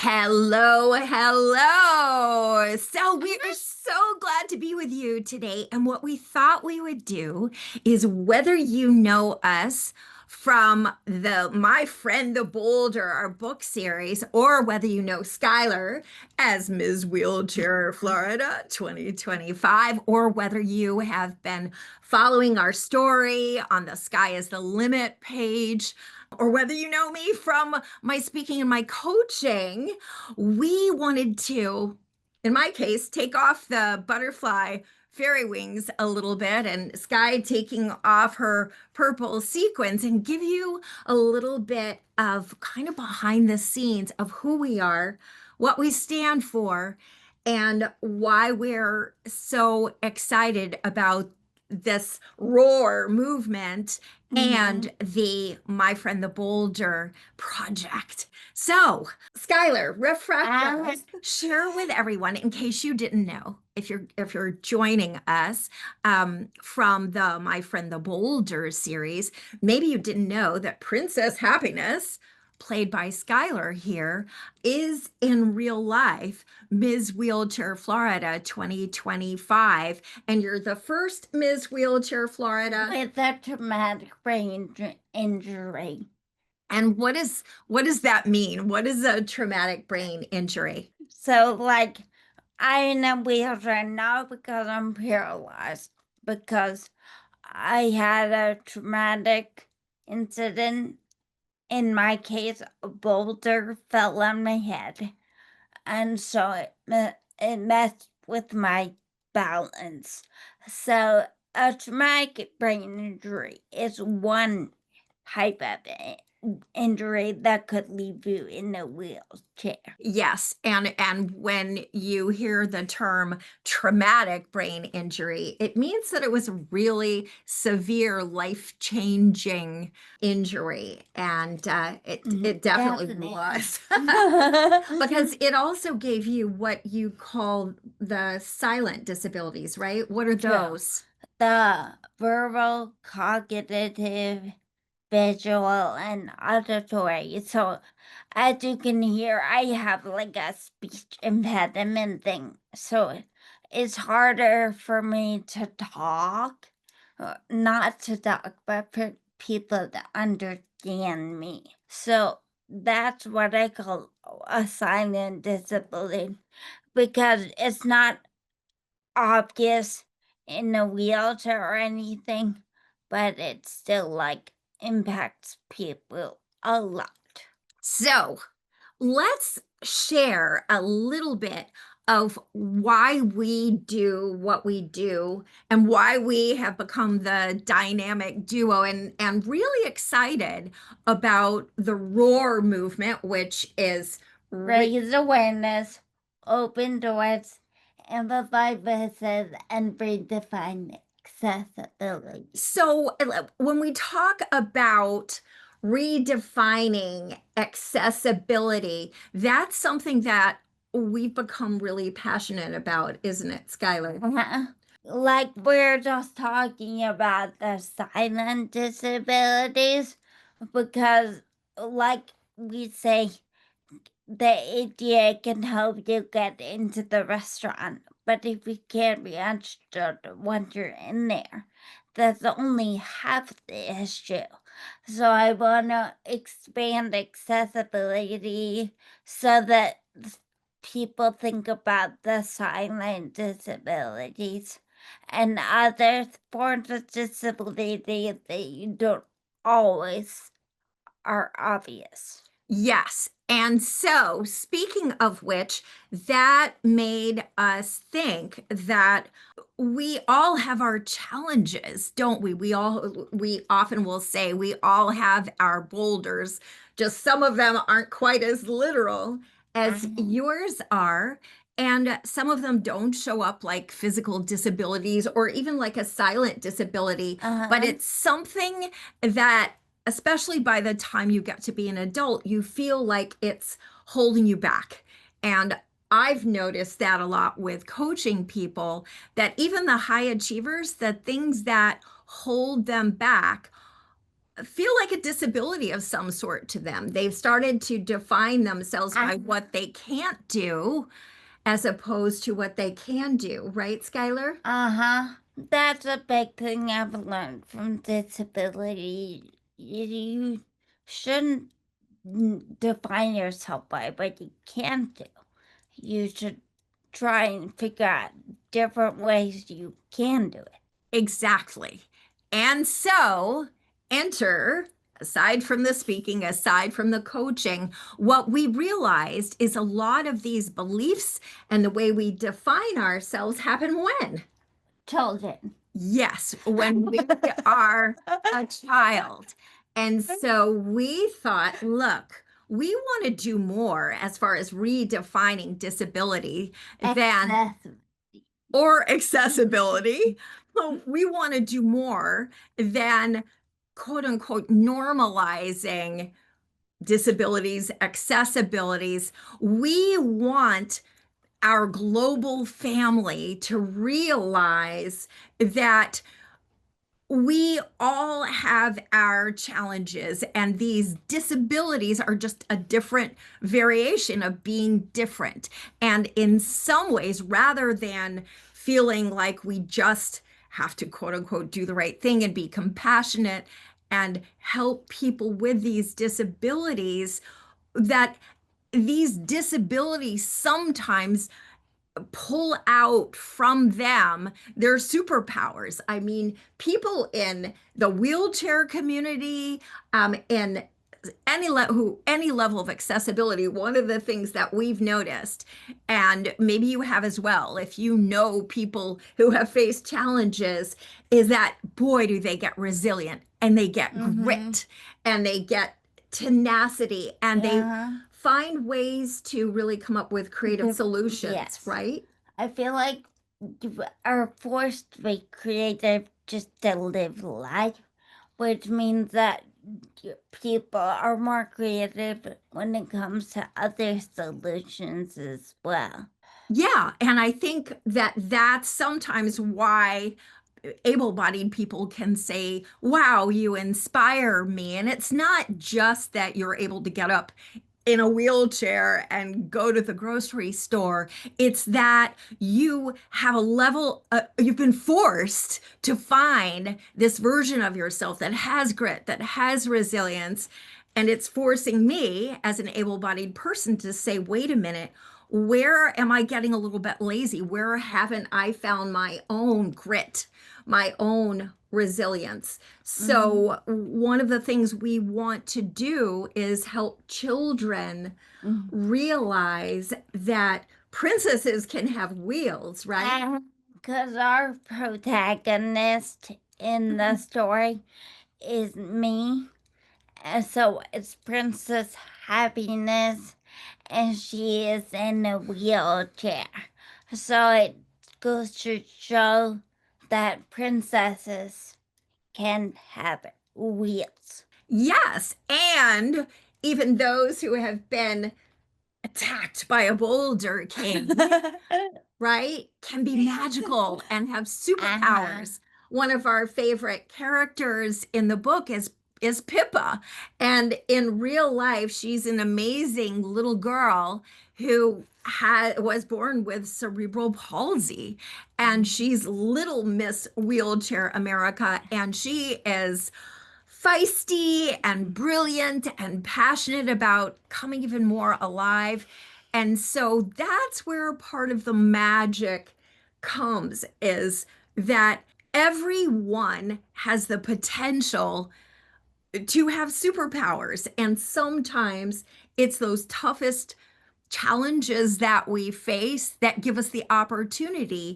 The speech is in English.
Hello, hello. So we are so glad to be with you today. And what we thought we would do is whether you know us from the My Friend the Boulder, our book series, or whether you know Skylar as Ms. Wheelchair Florida 2025, or whether you have been following our story on the Sky is the Limit page, or whether you know me from my speaking and my coaching, we wanted to, in my case, take off the butterfly fairy wings a little bit and Sky taking off her purple sequins and give you a little bit of kind of behind the scenes of who we are, what we stand for, and why we're so excited about this roar movement and the My Friend the Boulder project. So, Skylar, refresh us, share with everyone in case you didn't know, if you're joining us from the My Friend the Boulder series, maybe you didn't know that Princess Happiness, played by Skylar here, is in real life Ms. Wheelchair Florida 2025, and you're the first Ms. Wheelchair Florida with a traumatic brain injury. And what does that mean? What is a traumatic brain injury? So, like, I'm in a wheelchair now because I'm paralyzed, because I had a traumatic incident. In my case, a boulder fell on my head, and so it messed with my balance. So, a traumatic brain injury is one type of injury that could leave you in a wheelchair. Yes, and when you hear the term traumatic brain injury, it means that it was a really severe, life-changing injury, and it definitely was. Because it also gave you what you call the silent disabilities, right? What are those? The verbal, cognitive, visual, and auditory. So, as you can hear, I have like a speech impediment thing. So, it's harder for me to talk, not to talk, but for people to understand me. So, that's what I call a silent disability, because it's not obvious in a wheelchair or anything, but it still like impacts people a lot. So let's share a little bit of why we do what we do and why we have become the dynamic duo, and really excited about the ROAR movement, which is Raise awareness, open doors, amplify voices, and redefine accessibility. So when we talk about redefining accessibility, that's something that we've become really passionate about, isn't it, Skylar? Like we're just talking about the silent disabilities, because like we say, the ADA can help you get into the restaurant, but if you can't be understood once you're in there, that's only half the issue. So I want to expand accessibility so that people think about the silent disabilities and other forms of disability that you don't always are obvious. Yes. And so, speaking of which, that made us think that we all have our challenges, don't we? We often will say we all have our boulders, just some of them aren't quite as literal as yours are. And some of them don't show up like physical disabilities or even like a silent disability, but it's something that, especially by the time you get to be an adult, you feel like it's holding you back. And I've noticed that a lot with coaching people, that even the high achievers, the things that hold them back feel like a disability of some sort to them. They've started to define themselves Uh, by what they can't do as opposed to what they can do, right, Skylar? uh-huh. That's a big thing I've learned from disability. You shouldn't define yourself by what you can't do. You should try and figure out different ways you can do it. Exactly. And so, enter, aside from the speaking, aside from the coaching, what we realized is a lot of these beliefs and the way we define ourselves happen when? Children. Yes, when we are a child. And so we thought, look, we want to do more as far as redefining disability than Excessive. or accessibility. Well, we want to do more than quote unquote normalizing disabilities, accessibilities. We want our global family to realize that we all have our challenges, and these disabilities are just a different variation of being different. And in some ways, rather than feeling like we just have to quote unquote do the right thing and be compassionate and help people with these disabilities, that these disabilities sometimes pull out from them their superpowers. I mean, people in the wheelchair community, in any level of accessibility, one of the things that we've noticed, and maybe you have as well, if you know people who have faced challenges, is that boy, do they get resilient and they get Mm-hmm. grit and they get tenacity and they Yeah. find ways to really come up with creative solutions, Yes. right? I feel like you are forced to be creative just to live life, which means that people are more creative when it comes to other solutions as well. Yeah, and I think that that's sometimes why able-bodied people can say, "Wow, you inspire me." And it's not just that you're able to get up in a wheelchair and go to the grocery store. It's that you have a level, you've been forced to find this version of yourself that has grit, that has resilience. And it's forcing me as an able-bodied person to say, wait a minute, where am I getting a little bit lazy? Where haven't I found my own grit, my own resilience? Mm-hmm. So, one of the things we want to do is help children realize that princesses can have wheels, right? Because our protagonist in the story is me. And so it's Princess Happiness, and she is in a wheelchair. So it goes to show that princesses can have wheels. Yes. And even those who have been attacked by a Boulder King, right, can be magical and have Uh-huh. superpowers. One of our favorite characters in the book is Pippa, and in real life, she's an amazing little girl who was born with cerebral palsy, and she's Little Miss Wheelchair America, and she is feisty and brilliant and passionate about coming even more alive. And so that's where part of the magic comes, is that everyone has the potential to have superpowers. And sometimes it's those toughest challenges that we face that give us the opportunity